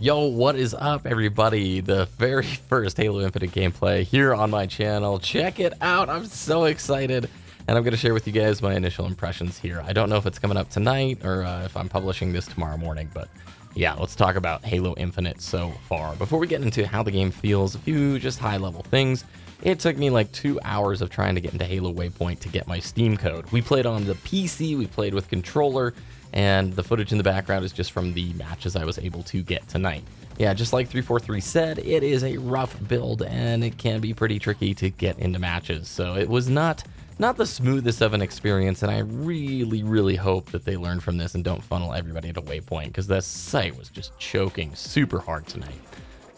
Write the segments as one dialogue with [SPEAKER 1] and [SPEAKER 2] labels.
[SPEAKER 1] Yo, what is up, everybody? The very first Halo Infinite gameplay here on my channel. Check it out. I'm so excited. And I'm going to share with you guys my initial impressions here. I don't know if it's coming up tonight or if I'm publishing this tomorrow morning, but yeah, let's talk about Halo Infinite so far. Before we get into how the game feels, a few just high-level things. It took me like 2 hours of trying to get into Halo Waypoint to get my Steam code. We played on the PC, we played with controller, and the footage in the background is just from the matches I was able to get tonight. Yeah, just like 343 said, it is a rough build, and it can be pretty tricky to get into matches. So it was not the smoothest of an experience, and I really hope that they learn from this and don't funnel everybody to Waypoint, because the site was just choking super hard tonight.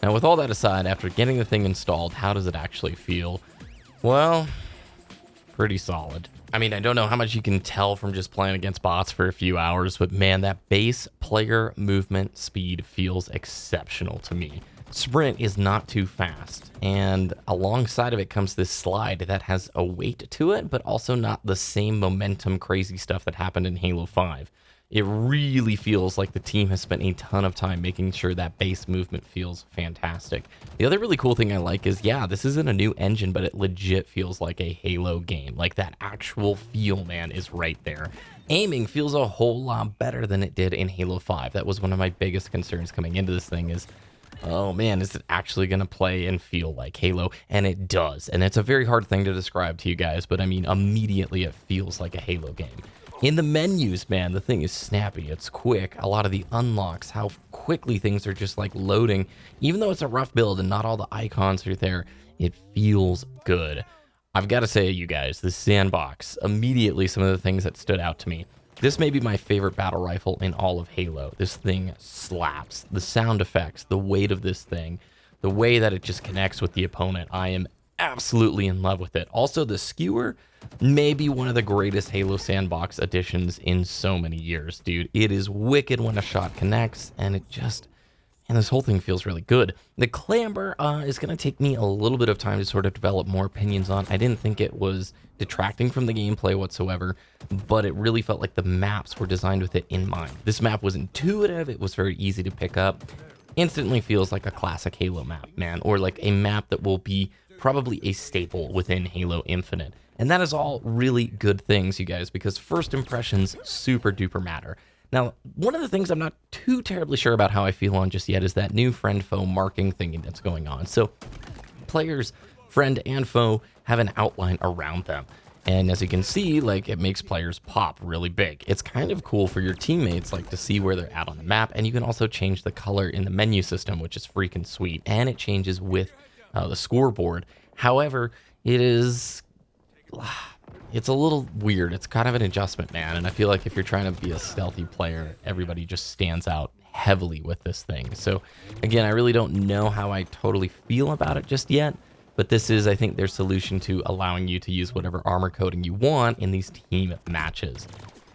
[SPEAKER 1] Now, with all that aside, after getting the thing installed, how does it actually feel? Well, pretty solid. I mean, I don't know how much you can tell from just playing against bots for a few hours, but man, that base player movement speed feels exceptional to me. Sprint is not too fast, and alongside of it comes this slide that has a weight to it, but also not the same momentum crazy stuff that happened in Halo 5. It really feels like the team has spent a ton of time making sure that base movement feels fantastic. The other really cool thing I like is, yeah, this isn't a new engine, but it legit feels like a Halo game. Like, that actual feel, man, is right there. Aiming feels a whole lot better than it did in Halo 5. That was one of my biggest concerns coming into this thing is, oh man, is it actually going to play and feel like Halo? And it does. And it's a very hard thing to describe to you guys, but I mean, immediately it feels like a Halo game. In the menus, man, the thing is snappy, it's quick. A lot of the unlocks, how quickly things are just like loading. Even though it's a rough build and not all the icons are there, it feels good. I've got to say, you guys, the sandbox, immediately some of the things that stood out to me. This may be my favorite battle rifle in all of Halo. This thing slaps. The sound effects, the weight of this thing, the way that it just connects with the opponent. I am absolutely in love with it. Also, the skewer, maybe one of the greatest Halo sandbox additions in so many years, dude. It is wicked when a shot connects, and this whole thing feels really good. The clamber is going to take me a little bit of time to sort of develop more opinions on. I didn't think it was detracting from the gameplay whatsoever, but it really felt like the maps were designed with it in mind. This map was intuitive, it was very easy to pick up. Instantly feels like a classic Halo map, man, or like a map that will be probably a staple within Halo Infinite. And that is all really good things, you guys, because first impressions super duper matter. Now, one of the things I'm not too terribly sure about how I feel on just yet is that new friend-foe marking thingy that's going on. So players, friend and foe, have an outline around them. And as you can see, like, it makes players pop really big. It's kind of cool for your teammates, like, to see where they're at on the map. And you can also change the color in the menu system, which is freaking sweet. And it changes with the scoreboard. However, it's a little weird. It's kind of an adjustment, man. And I feel like if you're trying to be a stealthy player, everybody just stands out heavily with this thing. So again, I really don't know how I totally feel about it just yet. But this is, I think, their solution to allowing you to use whatever armor coding you want in these team matches.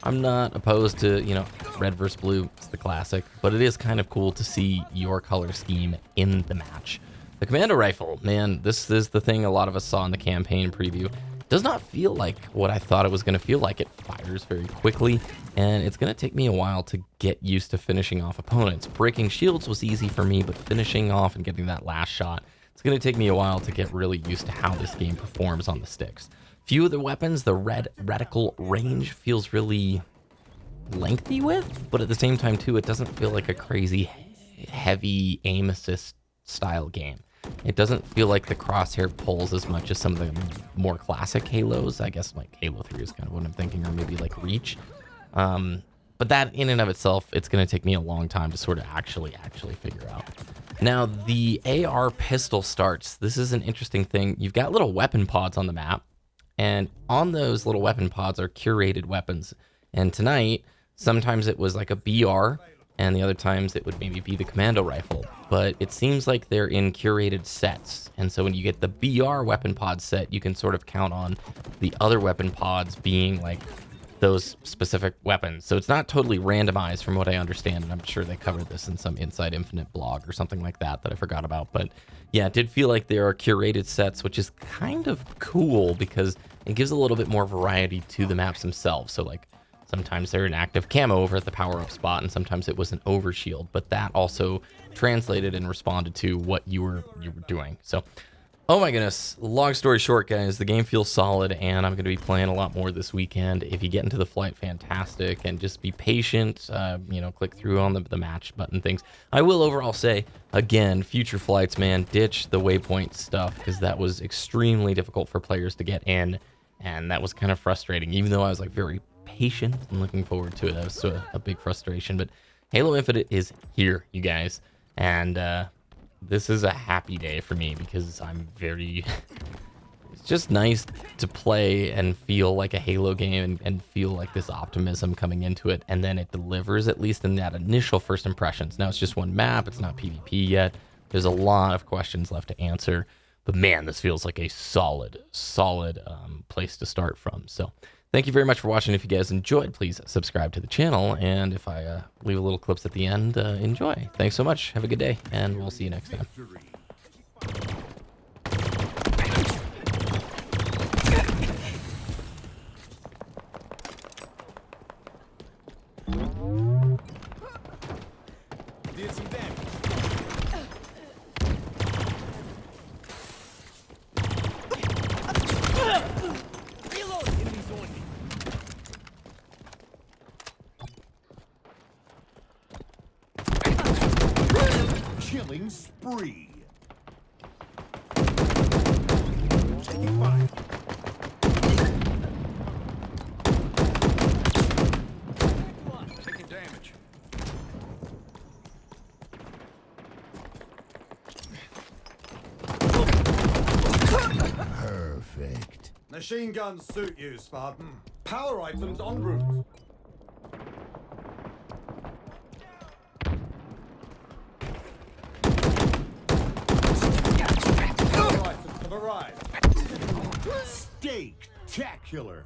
[SPEAKER 1] I'm not opposed to, red versus blue. It's the classic. But it is kind of cool to see your color scheme in the match. The commando rifle, man, this is the thing a lot of us saw in the campaign preview. Does not feel like what I thought it was going to feel like. It fires very quickly, and it's going to take me a while to get used to finishing off opponents. Breaking shields was easy for me, but finishing off and getting that last shot, it's going to take me a while to get really used to how this game performs on the sticks. Few of the weapons, the red reticle range feels really lengthy with, but at the same time, too, it doesn't feel like a crazy heavy aim assist style game. It doesn't feel like the crosshair pulls as much as some of the more classic Halos. I guess like Halo 3 is kind of what I'm thinking, or maybe like Reach. But that in and of itself, it's going to take me a long time to sort of actually figure out. Now, the AR pistol starts. This is an interesting thing. You've got little weapon pods on the map, and on those little weapon pods are curated weapons. And tonight, sometimes it was like a BR, and the other times it would maybe be the commando rifle. But it seems like they're in curated sets. And so when you get the BR weapon pod set, you can sort of count on the other weapon pods being like those specific weapons. So it's not totally randomized from what I understand. And I'm sure they covered this in some Inside Infinite blog or something like that I forgot about. But yeah, it did feel like there are curated sets, which is kind of cool because it gives a little bit more variety to the maps themselves. So like Sometimes they're an active camo over at the power-up spot, and sometimes it was an overshield. But that also translated and responded to what you were doing. So, oh my goodness. Long story short, guys, the game feels solid, and I'm going to be playing a lot more this weekend. If you get into the flight, fantastic, and just be patient. You know, click through on the match button things. I will overall say, again, future flights, man, ditch the waypoint stuff, because that was extremely difficult for players to get in, and that was kind of frustrating, even though I was like very patient and looking forward to it. That was still a big frustration, but Halo Infinite is here, you guys, and this is a happy day for me because I'm very it's just nice to play and feel like a Halo game and feel like this optimism coming into it, and then it delivers, at least in that initial first impressions. Now it's just one map, it's not PvP yet, there's a lot of questions left to answer, but man, this feels like a solid place to start from. So thank you very much for watching. If you guys enjoyed, please subscribe to the channel. And if I leave a little clips at the end, enjoy. Thanks so much. Have a good day, and we'll see you next time.
[SPEAKER 2] Did some damage. Killing spree. Taking fire. Taking damage. Perfect. Machine guns suit you, Spartan. Power items en route. Arrived. Spectacular.